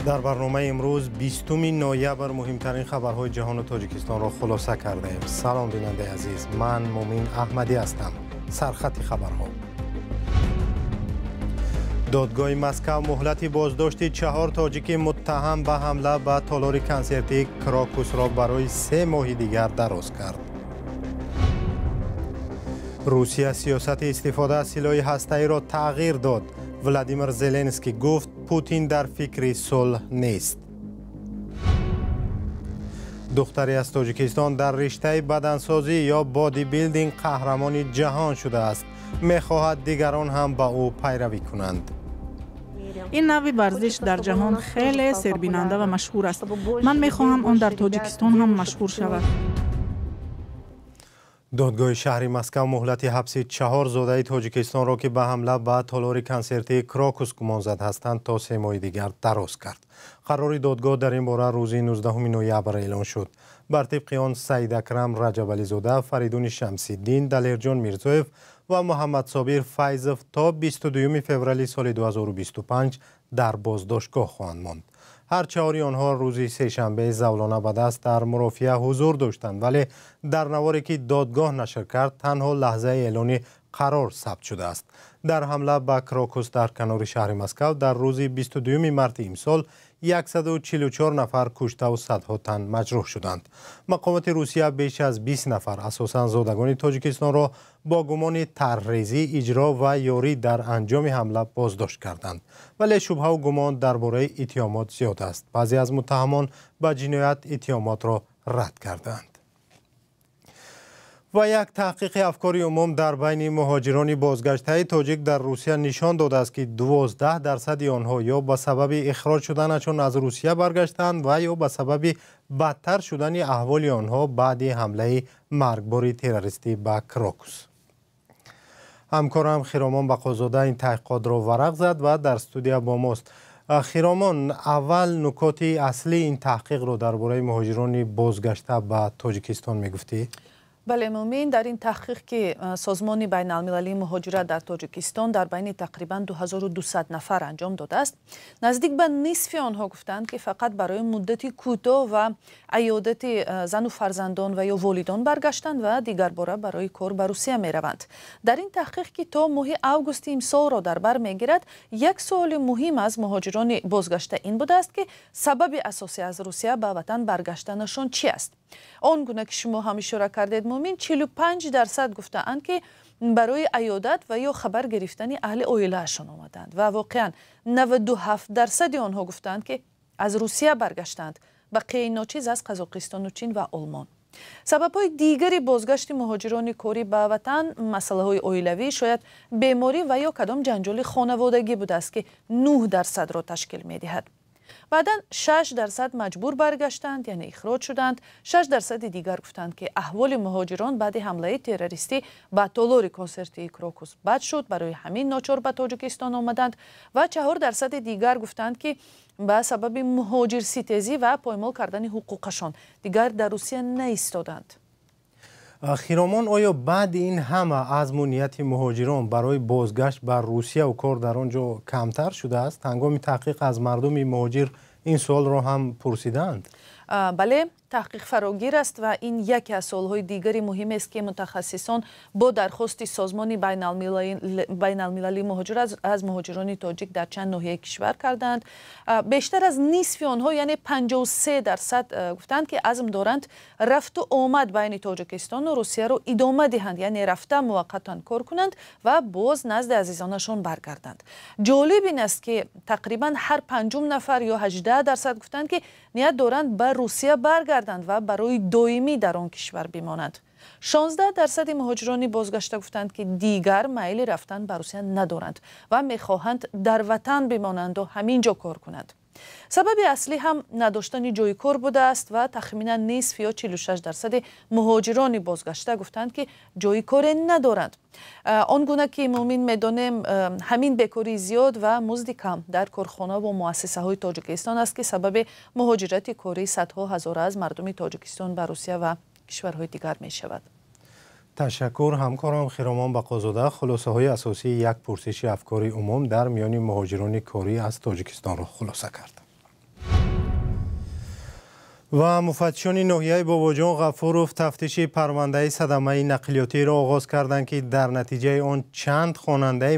در برنامه امروز 20 نوامبر مهمترین خبرهای جهان و تاجیکستان را خلاصه کرده ایم. سلام بیننده عزیز، من مومین احمدی هستم. سرخط خبرها: دادگاه مسکو مهلت بازداشت 4 تاجیک متهم به حمله به تالار کنسرتی کراکوس را برای 3 ماه دیگر دراز کرد. روسیه سیاست استفاده از سلاح هسته‌ای را تغییر داد. ولادیمیر زلنسکی گفت پوتین در فکر صلح نیست. دختری از تاجیکستان در رشته بدنسازی یا بادی بیلدینگ قهرمان جهان شده است. می‌خواهد دیگران هم با او پیروی کنند. این نوع ورزش در جهان خیلی سربیننده و مشهور است. من می‌خواهم آن در تاجیکستان هم مشهور شود. دادگاه شهری مسکو مهلت حبس 4 زاده تاجیکستان را که به حمله به تالار کنسرتی کراکوس گمان زد هستند تا 3 ماه دیگر دراز کرد. قرار دادگاه در این باره روز 19 نوامبر اعلان شد. بر طبق آن سعید اکرم رجب زاده، فریدون شمس‌الدین، دلیرجان میرزویف و محمد صابر فیضов تا 22 فوریه سال 2025 در بازداشتگاه خواهند ماند. هر 4 آنها روز سه‌شنبه زولانه به دست در مرافعه حضور داشتند، ولی در نواری که دادگاه نشر کرد تنها لحظه اعلان قرار ثبت شده است. در حمله به کراکوس در کنار شهر مسکو در روز 22 مارس امسال 144 نفر کشته و صدها تن مجروح شدند. مقامات روسیه بیش از 20 نفر اساساً زادگان تاجیکستان را با گمان طرح‌ریزی، اجرا و یاری در انجام حمله بازداشت کردند، ولی شبهه و گمان درباره اتهامات زیاد است. بعضی از متهمان به جنایت اتهامات را رد کردند. و یک تحقیق افکار عموم در بین مهاجران بازگشته تاجیک در روسیه نشان داده است که 12% آنها یا به سبب اخراج شدنشان از روسیه برگشتند و یا به سبب بدتر شدن احوال آنها بعد حمله مرگبار تروریستی به کراکوس. همکارم خیرامان بقازاده این تحقیقات را ورق زد و در استودیو با ماست. خیرامان، اول نکات اصلی این تحقیق را درباره مهاجران بازگشته به تاجیکستان میگفتی؟ بله مومین، در این تحقیق که سازمان بین المللی مهاجرت در تاجیکستان در بین تقریبا 2200 نفر انجام داده است، نزدیک به نصف آنها گفتند که فقط برای مدتی کوتاه و عیادت زن و فرزندان و یا والدان برگشتند و دیگر باره برای کار به روسیه می روند. در این تحقیق که تا ماه اوگوست امسال را در بر می گیرد، یک سوال مهم از مهاجران بازگشته این بوده است که سبب اساسی از روسیه به وطن برگشتنشان چی است؟ آن گونه که شما هم اشاره کردید مومین، 45% گفتند که برای عیادت و یا خبر گرفتن اهل عائله‌شان آمدند و واقعا 97% آنها گفتند که از روسیه برگشتند، بقیه ناچیز از قزاقستان و چین و آلمان. سبب‌های دیگری بازگشت مهاجران کاری به وطن مسائل عائلوی، شاید بیماری و یا کدام جنجال خانوادگی بوده است که 9% را تشکیل می‌دهد. بعداً 6% مجبور برگشتند، یعنی اخراج شدند. 6% دیگر گفتند که احوال مهاجران بعد حمله تروریستی به تالار کنسرتی کراکوس بد شد، برای همین ناچار به تاجیکستان آمدند و 4% دیگر گفتند که به سبب مهاجر ستیزی و پایمال کردن حقوقشان دیگر در روسیه نایستادند. خیرامان، آیا بعد این همه عزمونیت مهاجران برای بازگشت به روسیه و کار در آنجا کمتر شده است؟ هنگام تحقیق از مردم مهاجر این سوال را هم پرسیدند؟ بله، تحقیق فراگیر است و این یکی از سوالهای دیگری مهم است که متخصصان با درخواست سازمان بین المللی مهاجرت از مهاجران تاجیک در چند ناحیه کشور کردند. بیشتر از نصف آنها، یعنی 53% گفتند که عزم دارند رفت و آمد بین تاجیکستان و روسیه را ادامه دهند، یعنی رفته موقتا کار کنند و باز نزد عزیزانشان برگردند. جالب این است که تقریبا هر پنجم نفر یا 18% گفتند که نیت دارند به روسیه برگردند و برای دائمی در آن کشور بمانند. 16% مهاجران بازگشته گفتند که دیگر میل رفتن به روسیه ندارند و میخواهند در وطن بمانند و همینجا کار کنند. سبب اصلی هم نداشتن جای کار بوده است و تخمینا نصف یا 46% مهاجران بازگشته گفتند که جای کار ندارند. آنگونه که مومین میدانیم همین بیکاری زیاد و مزد کم در کارخانه و مؤسسه های تاجیکستان است که سبب مهاجرت کاری صدها هزار از مردم تاجیکستان به روسیه و کشورهای دیگر می شود. تشکر همکارم خیرامان بقازاده. خلاصه های اساسی یک پرسش افکار عموم در میان مهاجران کاری از تاجیکستان را خلاصه کرد. و مفتشان ناحیه باباجان غفورов تفتیش پرونده صدمه نقلیاتی را آغاز کردند که در نتیجه آن چند خواننده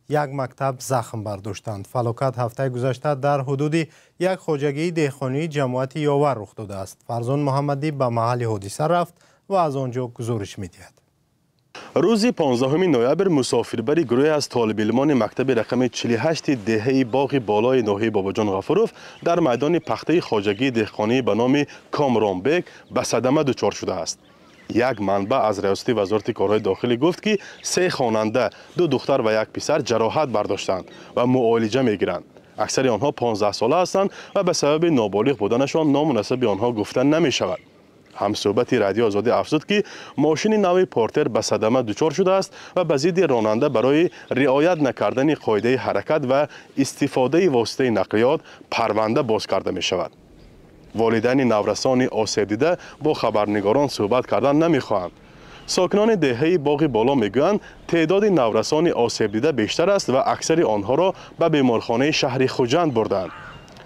یک مکتب زخم برداشتند. فلاکت هفته گذشته در حدود یک خواجگی دهقانی جماعت یاور رخ داده است. فرزان محمدی به محل حادثه رفت و از آنجا گزارش می‌دهد. روز 15 نوامبر مسافربری گروهی از طالب علمان مکتب رقم 48 دهه باغ بالای ناحیه باباجان غفورov در میدان پخته خواجگی دهقانی به نام کامرانبک به صدمه دچار شده است. یک منبع از ریاست وزارت کارهای داخلی گفت که 3 خواننده، 2 دختر و 1 پسر جراحت برداشتند و معالجه میگیرند. اکثر آنها 15 ساله هستند و به سبب نابالغ بودنشان نامناسب آنها گفتن نمی شود. همصحبت رادیو آزادی افزود که ماشین نو پورتر به صدمه دچار شده است و به ضد راننده برای رعایت نکردن قاعده حرکت و استفاده واسطه نقلیات پرونده باز کرده می شود. والدین نورسان آسیب دیده با خبرنگاران صحبت کردن نمی خواهند. ساکنان دهه باغ بالا میگویند تعداد نورسان آسیب دیده بیشتر است و اکثر آنها را به بیمارخانه شهر خوجند بردند.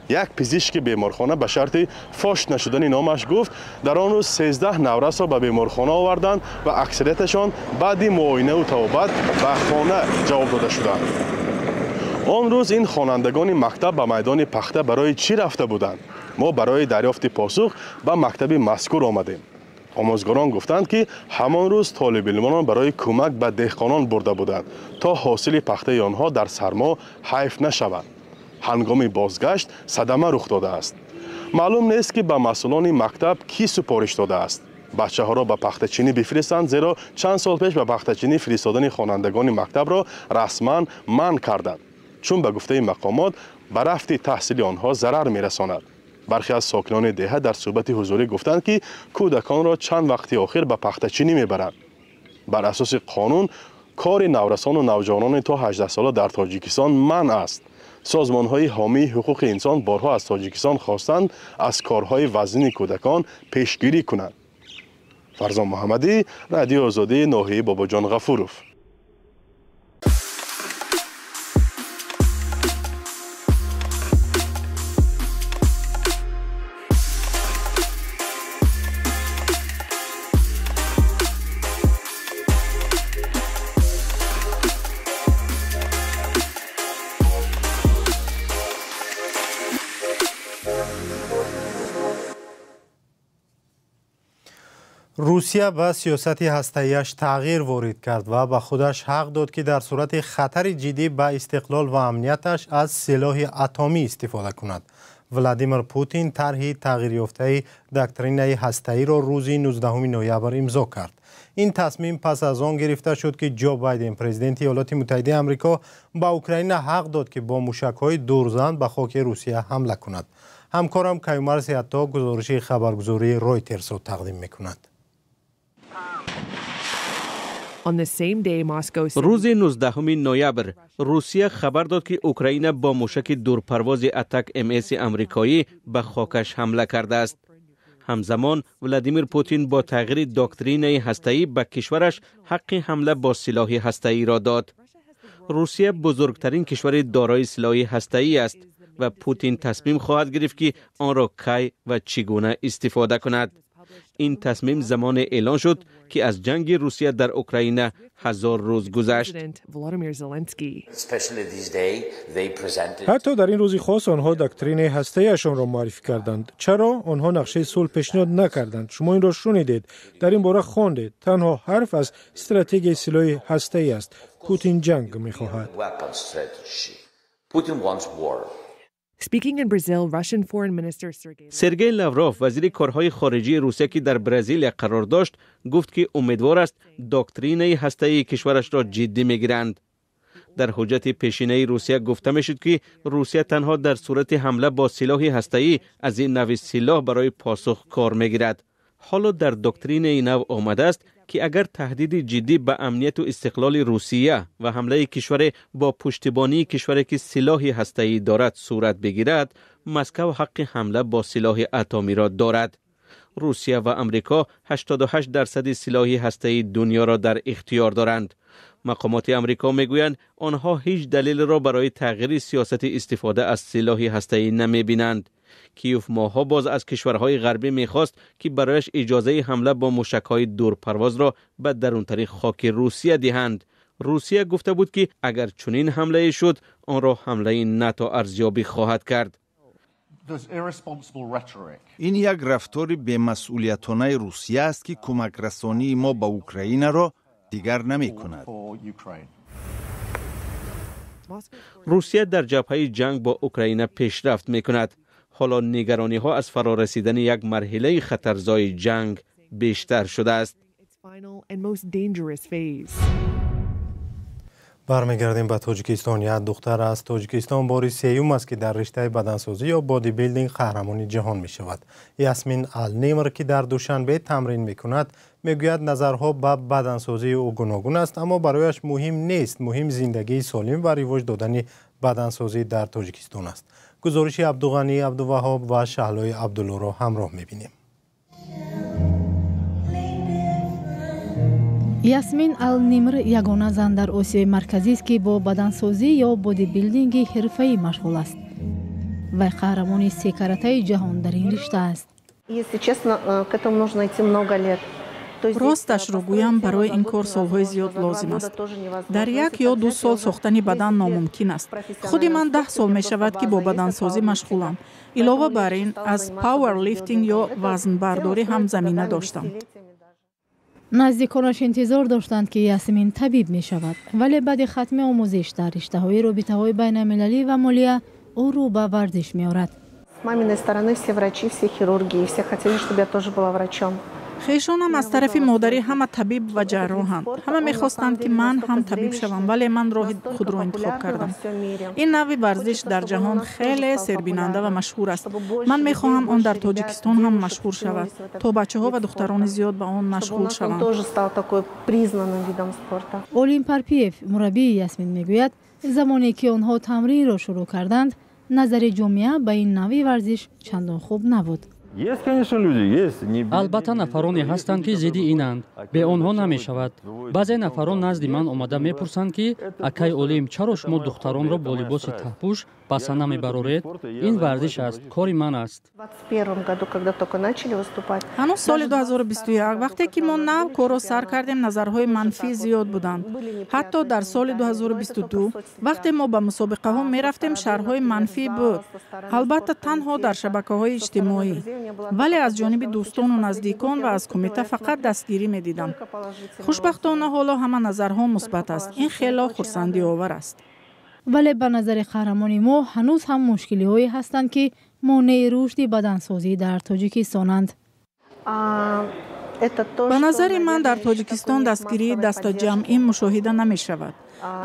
یک پزشک بیمارخانه به شرط فاش نشدن نامش گفت در آن روز 13 نورس را به بیمارخانه آوردند و اکثریتشان بعد معاینه و توبت به خانه جواب داده شدند. آن روز این خوانندگان مکتب به میدان پخته برای چی رفته بودند؟ ما برای دریافت پاسخ به مکتب مذکور آمدیم. آموزگاران گفتند که همان روز طالب علمان برای کمک به دهقانان برده بودند تا حاصل پخته آنها در سرما حیف نشود. هنگام بازگشت صدمه رخ داده است. معلوم نیست که به مسئولان مکتب کی سپارش داده است. بچه ها را به پخته چینی بفرستند، زیرا چند سال پیش به پخته چینی فرستادن خوانندگان مکتب را رسما منع کردند، چون به گفته مقامات به رفت تحصیل آنها ضرر میرساند. برخی از ساکنان دهه در صحبت حضوری گفتند که کودکان را چند وقتی آخر به پخته چینی میبرند. بر اساس قانون کار نورسان و نوجوانان تا 18 ساله در تاجیکستان منع است. سازمان‌های حامی حقوق انسان بارها از تاجیکستان خواستند از کارهای وزین کودکان پیشگیری کنند. فرزان محمدی، رادیو آزادی ناحیه باباجان غفورov. روسیه به سیاست هسته‌ایش تغییر وارد کرد و به خودش حق داد که در صورت خطر جدی به استقلال و امنیتش از سلاح اتمی استفاده کند. ولادیمیر پوتین طرح تغییر یافته دکترین هسته‌ای را روز 19 نوامبر امضا کرد. این تصمیم پس از آن گرفته شد که جو بایدن پرزیدنت ایالات متحده آمریکا به اوکراین حق داد که با موشک‌های دورزن به خاک روسیه حمله کند. همکارم کیومرث سیاتا گزارش خبرگزاری رویترز را تقدیم می‌کند. روز 19 نوامبر روسیه خبر داد که اوکراین با موشک دورپرواز اتک MS امریکایی به خاکش حمله کرده است. همزمان ولادیمیر پوتین با تغییر دکترین هسته‌ای به کشورش حق حمله با سلاح هسته‌ای را داد. روسیه بزرگترین کشور دارای سلاح هسته‌ای است و پوتین تصمیم خواهد گرفت که آن را کی و چگونه استفاده کند. این تصمیم زمان اعلان شد که از جنگ روسیه در اوکراین 1000 روز گذشت. حتی در این روز خاص آنها دکترین هسته‌ایشان را معرفی کردند. چرا آنها نقشه صلح پیشنهاد نکردند؟ شما این را شنیدید، در این باره خواندید. تنها حرف از استراتژی سلاح هسته‌ای است. پوتین جنگ می‌خواهد. سرگئی لاوروف وزیر کارهای خارجی روسیه که در برزیل قرار داشت گفت که امیدوار است دکترین هسته‌ای کشورش را جدی میگیرند. در حجت پیشینه روسیه گفته میشد که روسیه تنها در صورت حمله با سلاح هسته‌ای از این نوع سلاح برای پاسخ کار میگیرد. حالا در دکترین این نوع آمده است که اگر تهدید جدی به امنیت و استقلال روسیه و حمله کشور با پشتیبانی کشوری که سلاح هسته‌ای دارد صورت بگیرد، مسکو حق حمله با سلاح اتمی را دارد. روسیه و امریکا 88% سلاح هسته‌ای دنیا را در اختیار دارند. مقامات امریکا میگویند آنها هیچ دلیل را برای تغییر سیاست استفاده از سلاح هسته‌ای نمی‌بینند. کیوف ماه‌ها باز از کشورهای غربی می‌خواست که برایش اجازه حمله با موشک‌های دورپرواز را به درونتری خاک روسیه دهند. روسیه گفته بود که اگر چنین حمله شد آن را حمله ناتو ارزیابی خواهد کرد. این یک رفتار بی‌مسئولیتانه روسیه است که کمک رسانی ما به اوکراین را دیگر نمی کند. روسیه در جبهه جنگ با اوکراین پیشرفت می کند. حالا نگرانی ها از فرارسیدن یک مرحله خطرزای جنگ بیشتر شده است. برمیگردیم به تاجیکستان. یک دختر از تاجیکستان بار سیوم است که در رشته بدنسازی یا بادی بیلدینگ قهرمان جهان می شود. یاسمین النیمر که در دوشنبه تمرین می کند میگوید نظرها به بدنسازی او گوناگون است، اما برایش مهم نیست. مهم زندگی سالم و رواج دادن بدنسازی در تاجیکستان است. گزارش عبدالغنی عبدالوهاب و شهلای عبدالله را همراه می بینیم. یاسمین النیمر یگانه زن در آسیای مرکزی است که با بدنسازی یا بادی بیلدینگ حرفه‌ای مشغول است. و قهرمان 3 کاراته جهان در این رشته است. راستش رو گویم برای این کار سالهای زیاد لازم است. در 1 یا 2 سال ساختن بدن ناممکن است. خودی من 10 سال می شود که با بدنسازی مشغولم. علاوه بر این از پاور لیفتینگ یا وزن برداری هم زمینه داشتم. نزدیکانش انتظار داشتند که یاسمین طبیب می شود، ولی بعد ختم آموزش در رشته‌های رابطه‌های بین‌المللی و مالیه او رو به ورزش می آورد. خیشانم از طرف مادری همه طبیب و جراحند. همه می‌خواستند که من هم طبیب شوم، ولی من راه خود را انتخاب کردم. این نوع ورزش در جهان خیلی سربیننده و مشهور است. من می‌خواهم آن در تاجیکستان هم مشهور شود تا بچه‌ها و دختران زیاد به آن مشغول شوند. اولین پارپیف مربی یاسمین میگوید زمانی که آنها تمرین را شروع کردند نظر جامعه به این نوع ورزش چندان خوب نبود. البته نفرانی هستند که ضد اینند، به آنها نمی شود. بعضی نفران نزد من آمده میپرسند که اکای اولیم چرا شما دختران را با لباس ته‌پوش پس نمیبرید؟ این ورزش است، کاری من است. هنوز سال 2021 وقتی که ما نو کارو سر کردیم نظرهای منفی زیاد بودند. حتی در سال 2022 وقتی ما به مسابقه ها می رفتیم شرحهای منفی بود. البته تنها در شبکه‌های اجتماعی، ولی از جانب دوستان و نزدیکان و از کمیته فقط دستگیری می دیدم. خوشبختانه حالا همه نظرها مثبت است. این خیلی خرسندی آور است. ولی به نظر قهرمان ما هنوز هم مشکلی هایی هستند که مانع رشد بدنسازی در تاجیکستانند. به نظر من در تاجیکستان دستگیری دست جمعی مشاهده نمی شود.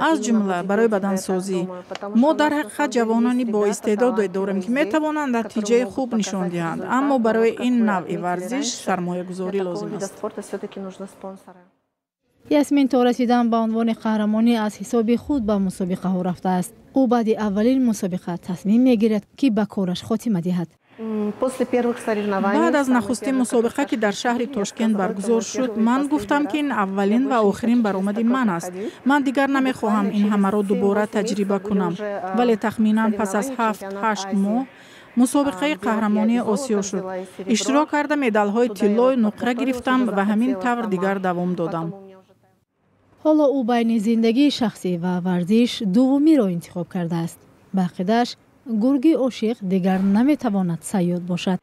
از جمله برای بدنسازی ما در حقیقت جوانانی با استعداد داریم که می توانند نتیجه خوب نشان دهند، اما برای این نوع ورزش سرمایه گذاری لازم است. یاسمین تا رسیدن به عنوان قهرمانی از حساب خود به مسابقه ها رفته است. او بعد اولین مسابقه تصمیم میگیرد که به کارش خاتمه دهد. بعد از نخستین مسابقه که در شهر تاشکند برگزار شد، من گفتم که این اولین و آخرین برآمد من است. من دیگر نمیخواهم این همه را دوباره تجربه کنم. ولی تخمینا پس از 7-8 ماه مسابقه قهرمانی آسیا شد. اشتراک کرده مدال های طلا نقره گرفتم و همین طور دیگر دوام دادم. حالا او بین زندگی شخصی و ورزش دومی را انتخاب کرده است. به عقیده‌اش گرگ عاشق دیگر نمیتواند صیاد باشد.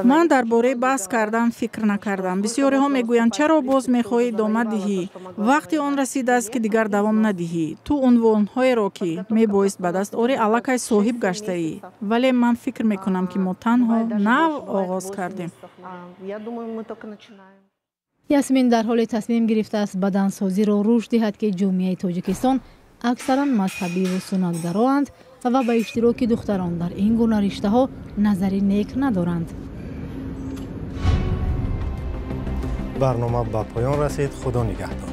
من درباره بحث کردن فکر نکردم. بسیاری ها میگویند چرا باز میخواهی ادامه دهی؟ وقتی آن رسیده است که دیگر دوام ندهی. تو عنوان های را که میبایست به دست آری الکی صاحب گشته ای. ولی من فکر میکنم که ما تنها نو آغاز کردیم. یاسمین در حال تصمیم گرفته است بدنسازی را رشد دهد که جامعه تاجیکستان اکثرا مذهبی و سنتگرااند و به اشتراک دختران در این گونه رشته ها نظری نیک ندارند. برنامه به پایان رسید. خدا نگهدار.